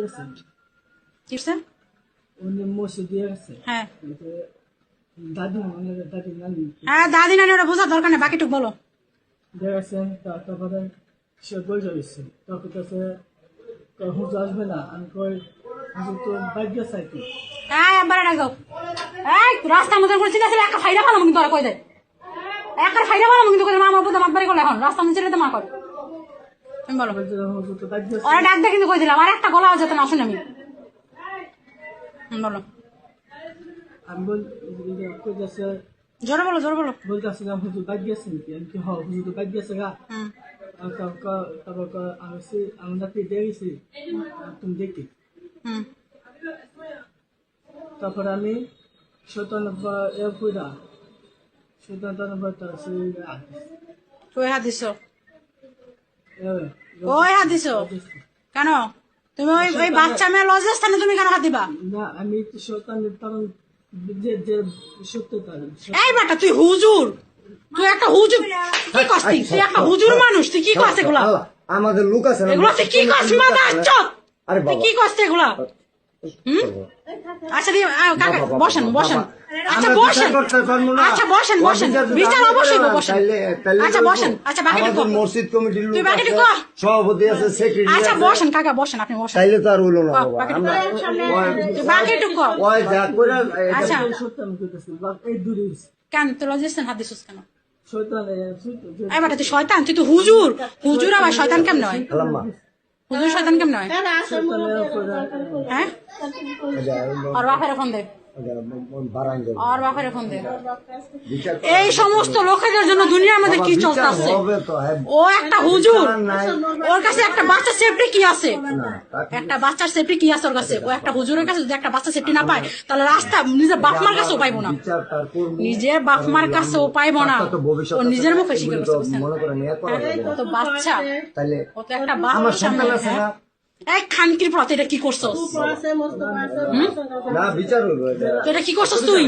গেছে কিসে উনি মসজিদ দিয়ে গেছে হ্যাঁ দাদি মানে দাদি নানি হ্যাঁ দাদি নানি ওটা বোঝার দরকার নেই বাকিটুক বলো দিয়ে গেছেন তারপরে সে বই যাচ্ছে তখন কাছে হুজুর আসবে না আমি কই হুজুর তো বাইক গেছে আর কি হ্যাঁ একবার ডাকো এই রাস্তার মধ্যে করে চিন্তা ছিল একটা ফাইদা ভালো কিন্তু আর কই দেয় একটা ফাইদা ভালো কিন্তু করে মা আমার বুদ্ধ মাতবারি করলে এখন রাস্তার মধ্যে যেতে মা করে তুমি বলো হুজুর তো বাইক গেছে ওরা ডাক দিয়ে কিন্তু কই দিলাম আর একটা গলা যেত না শুনে আমি বলো আমি বল কই যাচ্ছে জোরে বলো বলতেছিলাম হুজুর বাইক গেছে নাকি আমি কি হুজুর তো বাইক গেছে গা তারপর আমি আমি রাত্রি দিয়ে গেছি তুমি দেখি তারপর আমি কই হাত দিছো কই হাত দিছো কেন তুমি ওই বাচ্চা মেয়ে লজের স্থানে তুমি কেন হাত দিবা না আমি শয়তানের কারণ যে সত্যতা এই বেটা তুই হুজুর তুই একটা হুজুর কি করছিস তুই একটা হুজুর মানুষ তুই কি করছিস এগুলা আমাদের লোক আছে না এগুলা তুই কি করছিস মাথা আচ্ছত আরে তুই কি করছিস এগুলা আচ্ছা দিয়ে কাকা বসেন আচ্ছা বসেন বিচার অবশ্যই বসেন আচ্ছা বসেন আচ্ছা বাকিটুকু মসজিদ কমিটির লোক তুই বাকিটুকু সভাপতি আছে সেক্রেটারি আচ্ছা বসেন কাকা বসেন আপনি বসেন তাইলে তো আর হইলো না বাবা তুই বাকিটুকু ওই যা করে আচ্ছা সত্য আমি কইতেছি এই দূরে কেন তুই লজিস্টেন হাত দিছিস কেন শয়তান এই বেটা তুই শয়তান তুই তো হুজুর আবার শয়তান কেমন হয় আল্লামা হুজুর শয়তান কেমন হয় হ্যাঁ আর বাপের ফোন দে আর বাপের ফোন দে এই সমস্ত লোকেদের জন্য দুনিয়ার মধ্যে কি চলতেছে ও একটা হুজুর ওর কাছে একটা বাচ্চা সেফটি কি আছে একটা বাচ্চার সেফটি কি আছে ওর কাছে ও একটা হুজুরের কাছে যদি একটা বাচ্চা সেফটি না পায় তাহলে রাস্তা নিজের বাপ মার কাছেও পাইবো না নিজের বাপ মার কাছেও পাইবো না ও নিজের মুখে শিখে তো বাচ্চা ও তো একটা বাচ্চা এক খানকির পথে এটা কি করছস না বিচার হইলো এটা কি করছস তুই